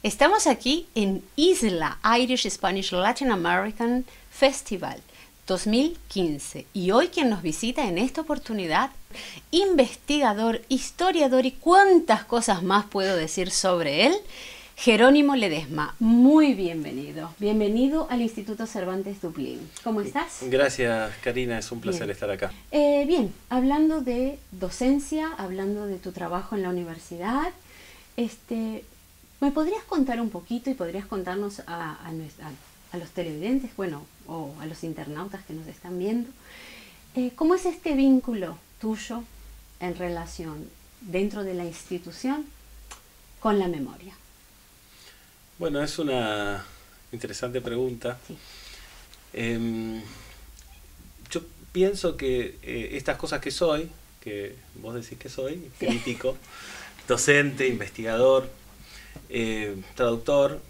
Estamos aquí en ISLA, Irish Spanish Latin American Festival 2015, y hoy quien nos visita en esta oportunidad, investigador, historiador y cuántas cosas más puedo decir sobre él, Jerónimo Ledesma. Muy bienvenido. Bienvenido al Instituto Cervantes Dublín. ¿Cómo estás? Gracias, Karina. Es un placer estar acá. Bien, hablando de docencia, hablando de tu trabajo en la universidad, ¿me podrías contar un poquito y podrías contarnos a los televidentes, bueno, o a los internautas que nos están viendo, cómo es este vínculo tuyo en relación dentro de la institución con la memoria? Bueno, es una interesante pregunta. Sí. Yo pienso que estas cosas que soy, que vos decís que soy, Sí. crítico, docente, investigador, traductor,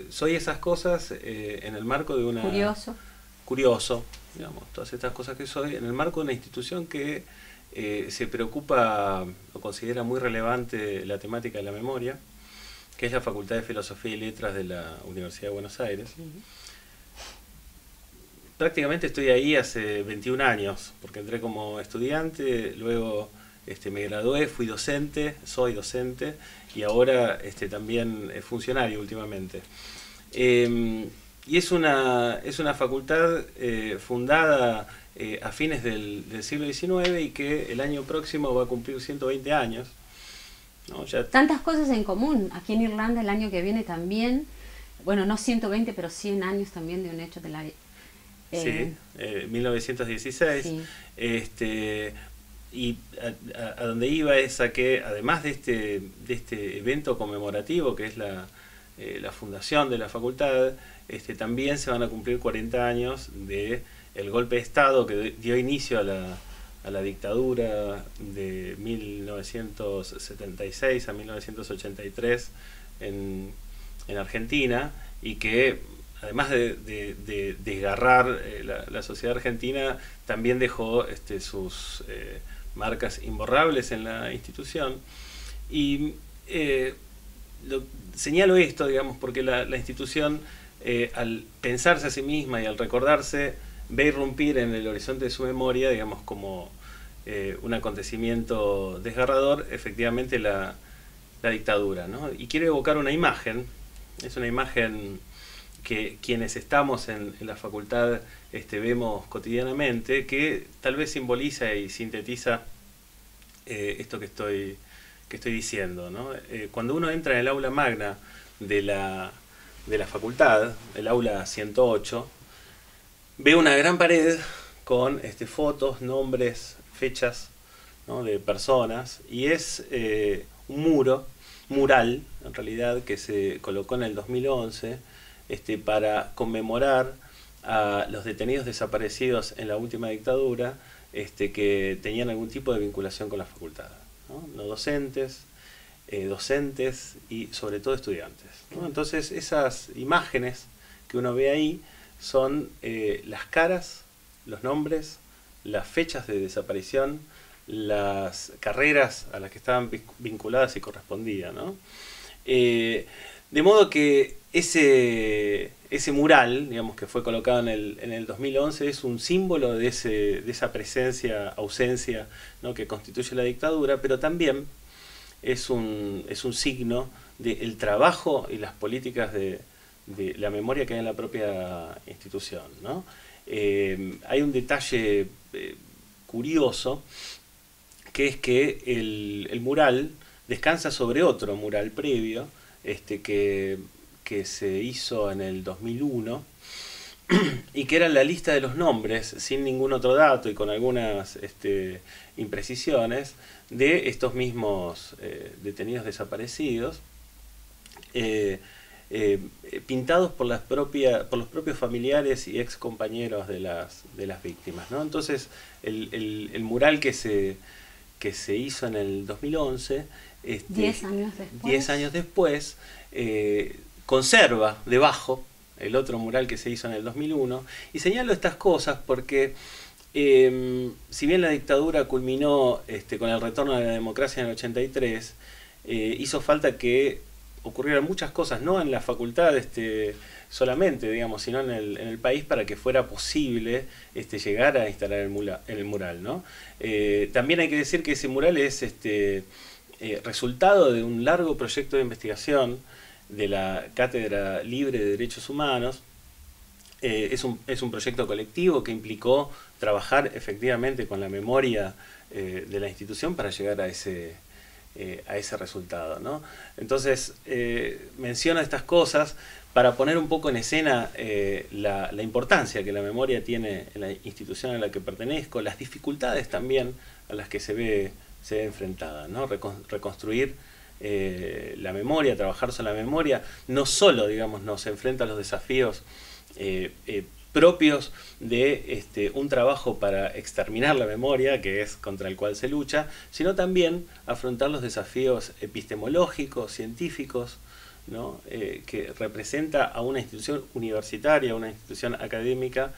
soy esas cosas en el marco de una... Curioso, digamos, todas estas cosas que soy, en el marco de una institución que se preocupa o considera muy relevante la temática de la memoria, que es la Facultad de Filosofía y Letras de la Universidad de Buenos Aires. Prácticamente estoy ahí hace 21 años, porque entré como estudiante, luego me gradué, fui docente, soy docente, y ahora también funcionario últimamente. Y es una facultad fundada a fines del siglo XIX y que el año próximo va a cumplir 120 años. ¿No? Ya... Tantas cosas en común. Aquí en Irlanda el año que viene también, bueno, no 120, pero 100 años también de un hecho de la... Sí, 1916. Sí. Y a donde iba es a que, además de este evento conmemorativo, que es la fundación de la facultad, también se van a cumplir 40 años del golpe de Estado que dio inicio a la dictadura de 1976 a 1983 en Argentina, y que además de desgarrar la sociedad argentina, también dejó sus marcas imborrables en la institución. Y señalo esto, digamos, porque la institución, al pensarse a sí misma y al recordarse, ve irrumpir en el horizonte de su memoria, digamos, como un acontecimiento desgarrador, efectivamente la dictadura, ¿no? Y quiero evocar una imagen, es una imagen que quienes estamos en la facultad vemos cotidianamente, que tal vez simboliza y sintetiza esto que estoy diciendo, ¿no? Cuando uno entra en el aula magna de la facultad, el aula 108, ve una gran pared con fotos, nombres, fechas, ¿no?, de personas, y es un mural, en realidad, que se colocó en el 2011 para conmemorar a los detenidos desaparecidos en la última dictadura, que tenían algún tipo de vinculación con la facultad, ¿no? Docentes, docentes y sobre todo estudiantes, ¿no? Entonces esas imágenes que uno ve ahí son las caras, los nombres, las fechas de desaparición, las carreras a las que estaban vinculadas y correspondían, ¿no? De modo que ese mural, digamos, que fue colocado en el 2011, es un símbolo de esa presencia, ausencia, ¿no?, que constituye la dictadura, pero también es un signo del trabajo y las políticas de la memoria que hay en la propia institución, ¿no? Hay un detalle curioso, que es que el mural descansa sobre otro mural previo, que se hizo en el 2001, y que era la lista de los nombres, sin ningún otro dato y con algunas imprecisiones, de estos mismos detenidos desaparecidos, pintados por los propios familiares y ex compañeros de las víctimas, ¿no? Entonces el mural que se hizo en el 2011, 10 años después, 10 años después, conserva debajo el otro mural que se hizo en el 2001, y señalo estas cosas porque si bien la dictadura culminó con el retorno de la democracia en el 83, hizo falta que ocurrieran muchas cosas, no en la facultad solamente, digamos, sino en el país, para que fuera posible llegar a instalar el mural, ¿no? También hay que decir que ese mural es resultado de un largo proyecto de investigación de la Cátedra Libre de Derechos Humanos. Es un proyecto colectivo que implicó trabajar efectivamente con la memoria de la institución para llegar a ese resultado, ¿no? Entonces, menciono estas cosas para poner un poco en escena la importancia que la memoria tiene en la institución a la que pertenezco, las dificultades también a las que se ve enfrentada, ¿no? Reconstruir la memoria, trabajar sobre la memoria, no solo, digamos, nos enfrenta a los desafíos propios de un trabajo para exterminar la memoria, que es contra el cual se lucha, sino también afrontar los desafíos epistemológicos, científicos, ¿no? Que representa a una institución universitaria, a una institución académica,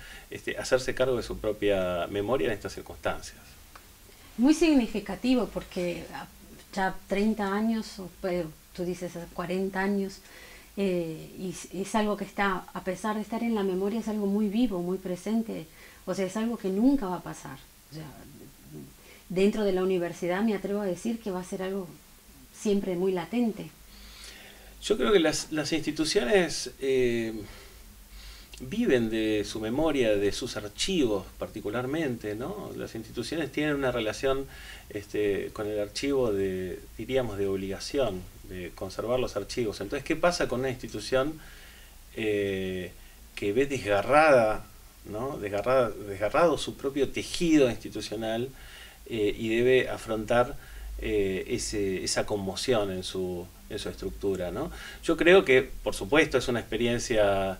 hacerse cargo de su propia memoria en estas circunstancias. Muy significativo, porque ya 30 años, o tú dices 40 años, y es algo que está, a pesar de estar en la memoria, es algo muy vivo, muy presente. O sea, es algo que nunca va a pasar. O sea, dentro de la universidad me atrevo a decir que va a ser algo siempre muy latente. Yo creo que las instituciones viven de su memoria, de sus archivos particularmente, ¿no? Las instituciones tienen una relación con el archivo diríamos, de obligación, de conservar los archivos. Entonces, ¿qué pasa con una institución que ve desgarrada, ¿no? desgarrado su propio tejido institucional y debe afrontar esa conmoción en su estructura, ¿no? Yo creo que, por supuesto, es una experiencia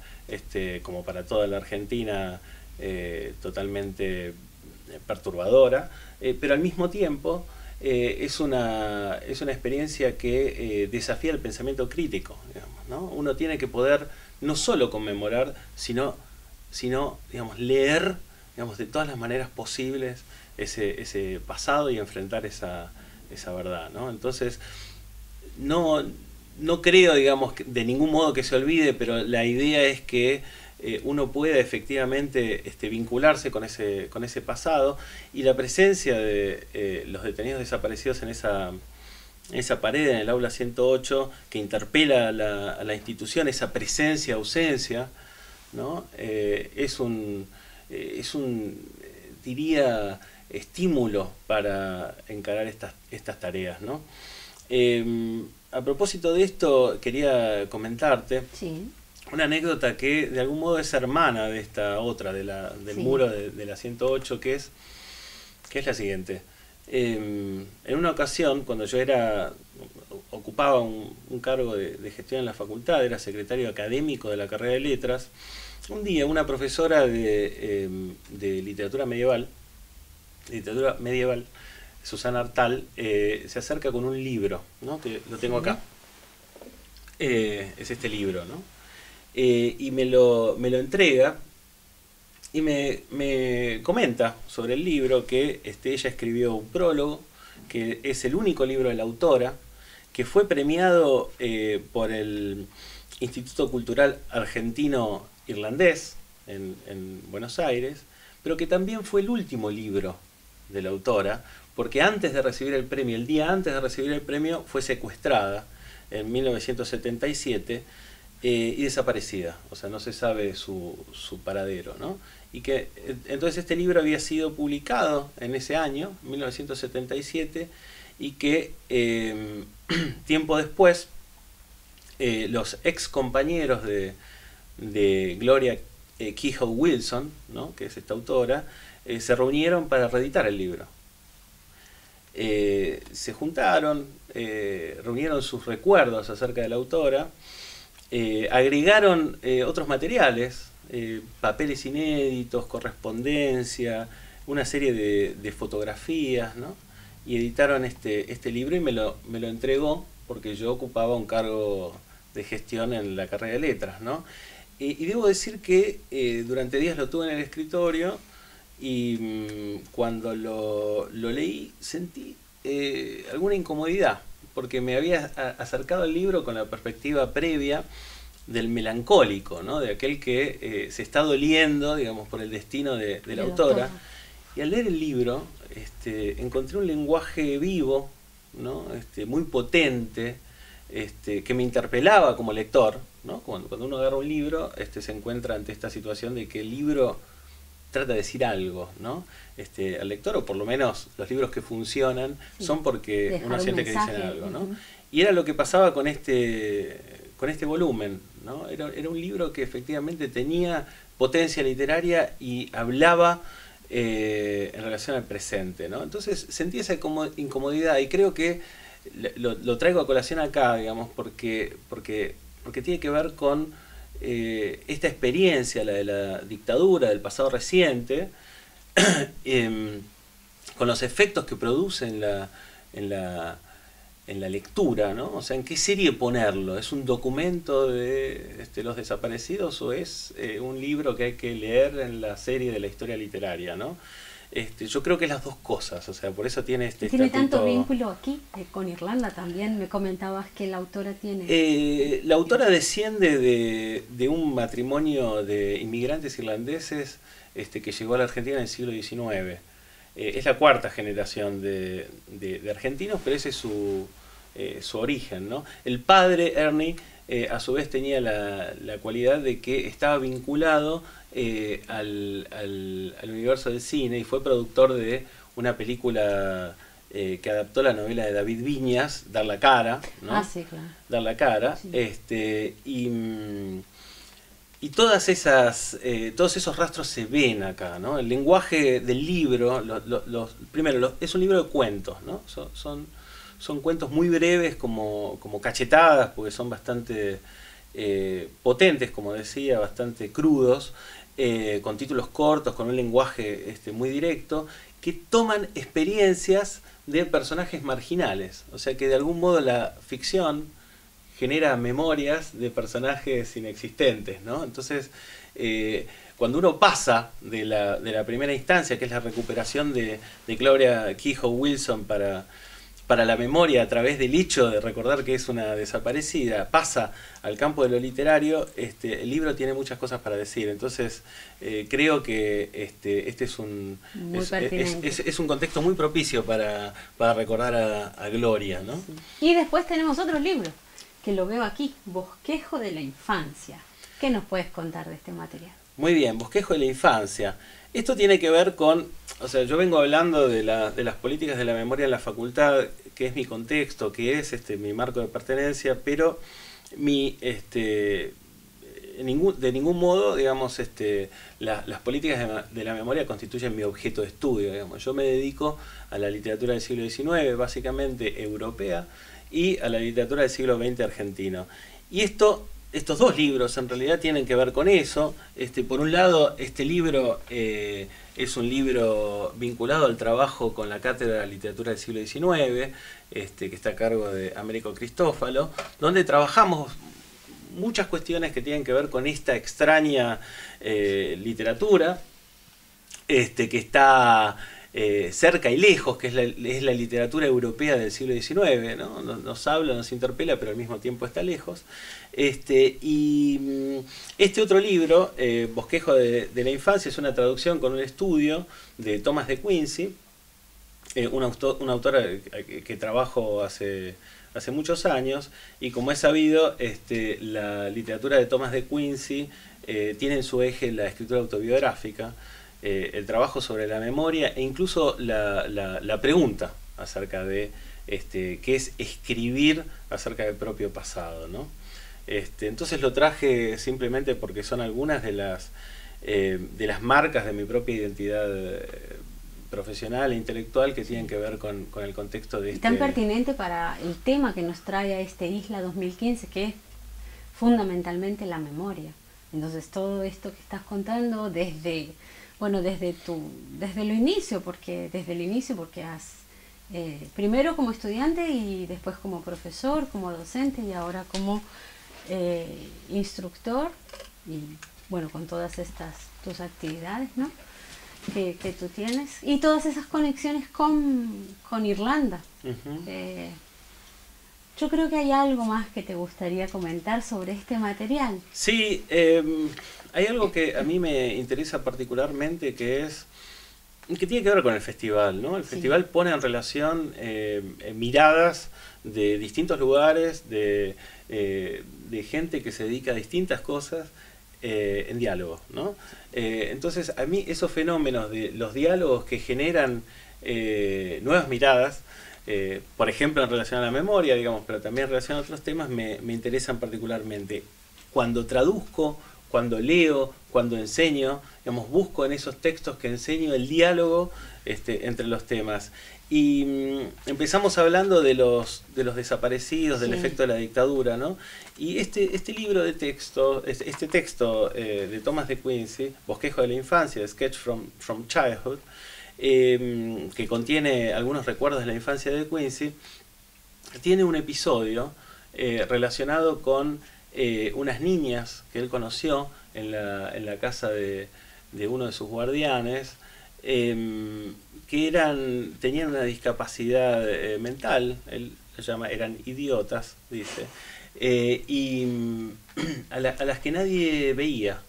como para toda la Argentina totalmente perturbadora, pero al mismo tiempo es una experiencia que desafía el pensamiento crítico, digamos, ¿no? Uno tiene que poder no solo conmemorar, sino digamos, leer, digamos, de todas las maneras posibles ese pasado y enfrentar esa verdad, ¿no? Entonces, no creo, digamos, de ningún modo que se olvide, pero la idea es que uno pueda efectivamente vincularse con ese pasado, y la presencia de los detenidos desaparecidos en esa pared, en el aula 108, que interpela a la institución, esa presencia, ausencia, ¿no? Es un diría, estímulo para encarar estas tareas, ¿no? A propósito de esto, quería comentarte una anécdota que de algún modo es hermana de esta otra, del muro de la 108, que es la siguiente. En una ocasión, cuando yo ocupaba un cargo de gestión en la facultad, era secretario académico de la carrera de letras, un día una profesora de literatura medieval, Susana Artal, se acerca con un libro, ¿no? Que lo tengo acá. Es este libro, ¿no? Y me lo entrega y me comenta sobre el libro que ella escribió un prólogo, que es el único libro de la autora, que fue premiado por el Instituto Cultural Argentino Irlandés en Buenos Aires, pero que también fue el último libro de la autora, porque antes de recibir el premio, el día antes de recibir el premio, fue secuestrada en 1977 y desaparecida, o sea, no se sabe su paradero, ¿no? Y que entonces este libro había sido publicado en ese año, 1977, y que tiempo después los ex compañeros de Gloria Kehoe Wilson, ¿no? Que es esta autora, se reunieron para reeditar el libro. Se juntaron, reunieron sus recuerdos acerca de la autora, agregaron otros materiales, papeles inéditos, correspondencia, una serie de fotografías, ¿no? Y editaron este libro y me lo entregó, porque yo ocupaba un cargo de gestión en la carrera de letras, ¿no? Y debo decir que durante días lo tuve en el escritorio, y cuando lo leí sentí alguna incomodidad, porque me había acercado al libro con la perspectiva previa del melancólico, ¿no? De aquel que se está doliendo, digamos, por el destino de la autora. Y al leer el libro encontré un lenguaje vivo, ¿no? Muy potente, que me interpelaba como lector, ¿no? Cuando uno agarra un libro, se encuentra ante esta situación de que el libro trata de decir algo, ¿no? Al lector, o por lo menos los libros que funcionan, son porque uno siente que dicen algo, ¿no? Y era lo que pasaba con este volumen, ¿no? Era un libro que efectivamente tenía potencia literaria y hablaba en relación al presente, ¿no? Entonces sentí esa incomodidad y creo que lo traigo a colación acá, digamos, porque tiene que ver con esta experiencia, la de la dictadura, del pasado reciente, con los efectos que produce en la lectura, ¿no? O sea, ¿en qué serie ponerlo? ¿Es un documento de los desaparecidos o es un libro que hay que leer en la serie de la historia literaria, ¿no? Yo creo que es las dos cosas, o sea, por eso tiene ¿Tiene tanto vínculo aquí con Irlanda también? Me comentabas que la autora tiene... la autora desciende de un matrimonio de inmigrantes irlandeses que llegó a la Argentina en el siglo XIX. Es la cuarta generación de argentinos, pero ese es su origen, ¿no? El padre, Ernie, a su vez tenía la cualidad de que estaba vinculado al universo del cine y fue productor de una película que adaptó la novela de David Viñas, Dar la cara, ¿no? Ah, sí, claro. Dar la cara, sí. Y todos esos rastros se ven acá, ¿no? El lenguaje del libro, primero, es un libro de cuentos, ¿no? Son cuentos muy breves, como cachetadas, porque son bastante potentes, como decía, bastante crudos, con títulos cortos, con un lenguaje muy directo, que toman experiencias de personajes marginales. O sea que de algún modo la ficción genera memorias de personajes inexistentes, ¿no? Entonces, cuando uno pasa de la primera instancia, que es la recuperación de Gloria Kehoe Wilson para la memoria a través del hecho de recordar que es una desaparecida, pasa al campo de lo literario, el libro tiene muchas cosas para decir. Entonces, creo que este es un contexto muy propicio para recordar a Gloria, ¿no? Sí. Y después tenemos otro libro, que lo veo aquí, Bosquejo de la infancia. ¿Qué nos puedes contar de este material? Muy bien, Bosquejo de la infancia. Esto tiene que ver con, o sea, yo vengo hablando de las políticas de la memoria en la facultad, que es mi contexto, que es mi marco de pertenencia, pero de ningún modo, digamos, las políticas de la memoria constituyen mi objeto de estudio, digamos. Yo me dedico a la literatura del siglo XIX, básicamente europea, y a la literatura del siglo XX argentino. Y estos dos libros en realidad tienen que ver con eso. Por un lado, este libro es un libro vinculado al trabajo con la Cátedra de la Literatura del siglo XIX, que está a cargo de Américo Cristófalo, donde trabajamos muchas cuestiones que tienen que ver con esta extraña literatura, que está cerca y lejos, que es la literatura europea del siglo XIX, ¿no? Nos habla, nos interpela, pero al mismo tiempo está lejos. Y este otro libro, Bosquejo de la infancia, es una traducción con un estudio de Thomas de Quincey, un autor que trabajo hace muchos años, y como es sabido, la literatura de Thomas de Quincey tiene en su eje la escritura autobiográfica, el trabajo sobre la memoria e incluso la pregunta acerca de qué es escribir acerca del propio pasado, ¿no? Entonces lo traje simplemente porque son algunas de las marcas de mi propia identidad profesional e intelectual que tienen que ver con el contexto de tan pertinente para el tema que nos trae a Isla 2015, que es fundamentalmente la memoria. Entonces todo esto que estás contando desde el inicio, porque has primero como estudiante y después como profesor, como docente y ahora como instructor, y bueno, con todas estas tus actividades, ¿no? que tú tienes, y todas esas conexiones con Irlanda. Yo creo que hay algo más que te gustaría comentar sobre este material. Sí, hay algo que a mí me interesa particularmente, que tiene que ver con el festival, ¿no? El festival pone en relación miradas de distintos lugares, de gente que se dedica a distintas cosas en diálogo, ¿no? Entonces, a mí esos fenómenos de los diálogos que generan nuevas miradas, por ejemplo en relación a la memoria, digamos, pero también en relación a otros temas, me interesan particularmente. Cuando traduzco, cuando leo, cuando enseño, digamos, busco en esos textos que enseño el diálogo entre los temas. Y empezamos hablando de los desaparecidos, del efecto de la dictadura, ¿no? Y este libro de texto, este texto de Thomas de Quincey, Bosquejo de la infancia, Sketch from Childhood, que contiene algunos recuerdos de la infancia de Quincey, tiene un episodio relacionado con unas niñas que él conoció en la casa de uno de sus guardianes, que tenían una discapacidad mental, él lo llama, eran idiotas, dice, y a las que nadie veía,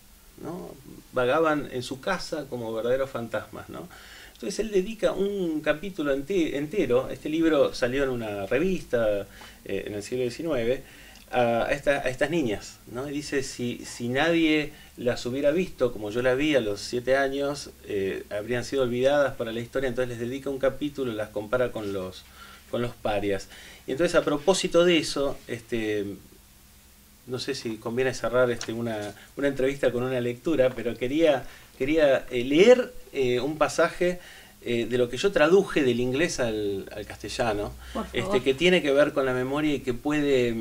¿no? Vagaban en su casa como verdaderos fantasmas, ¿no? Entonces él dedica un capítulo entero, este libro salió en una revista en el siglo XIX, a estas niñas, ¿no? Y dice, si nadie las hubiera visto como yo la vi a los 7 años, habrían sido olvidadas para la historia. Entonces les dedica un capítulo, las compara con los parias. Y entonces, a propósito de eso, no sé si conviene cerrar una entrevista con una lectura, pero quería leer un pasaje de lo que yo traduje del inglés al castellano, que tiene que ver con la memoria y que puede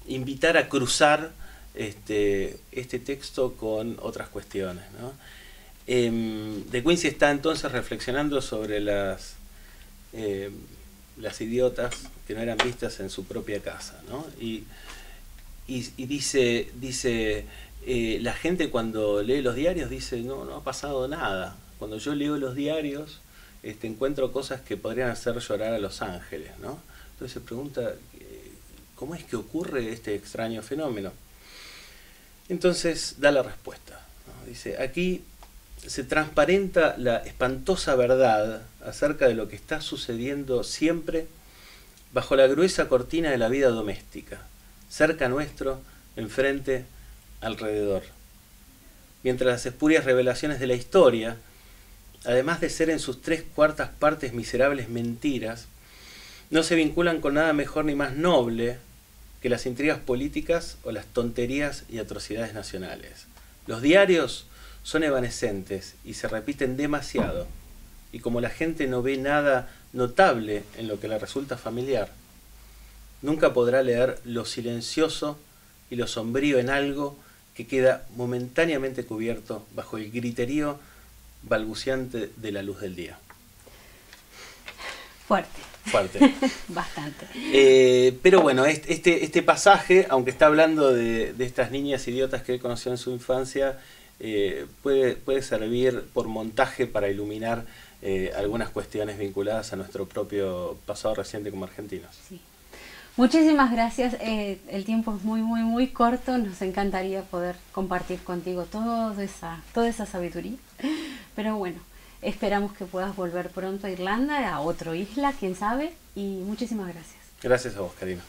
invitar a cruzar este texto con otras cuestiones, ¿no? De Quincey está entonces reflexionando sobre las idiotas que no eran vistas en su propia casa, ¿no? Y dice la gente cuando lee los diarios dice, no ha pasado nada. Cuando yo leo los diarios encuentro cosas que podrían hacer llorar a los ángeles, ¿no? Entonces se pregunta, ¿cómo es que ocurre este extraño fenómeno? Entonces da la respuesta, ¿no? Dice, aquí se transparenta la espantosa verdad acerca de lo que está sucediendo siempre bajo la gruesa cortina de la vida doméstica, cerca nuestro, enfrente, alrededor. Mientras las espurias revelaciones de la historia, además de ser en sus 3/4 partes miserables mentiras, no se vinculan con nada mejor ni más noble que las intrigas políticas o las tonterías y atrocidades nacionales. Los diarios son evanescentes y se repiten demasiado, y como la gente no ve nada notable en lo que le resulta familiar, nunca podrá leer lo silencioso y lo sombrío en algo que queda momentáneamente cubierto bajo el griterío balbuceante de la luz del día. Fuerte. Bastante. Pero bueno, este pasaje, aunque está hablando de estas niñas idiotas que él conoció en su infancia, puede servir por montaje para iluminar algunas cuestiones vinculadas a nuestro propio pasado reciente como argentinos. Sí. Muchísimas gracias. El tiempo es muy, muy, muy corto. Nos encantaría poder compartir contigo toda esa sabiduría. Pero bueno, esperamos que puedas volver pronto a Irlanda, a otra isla, quién sabe. Y muchísimas gracias. Gracias a vos, Karina.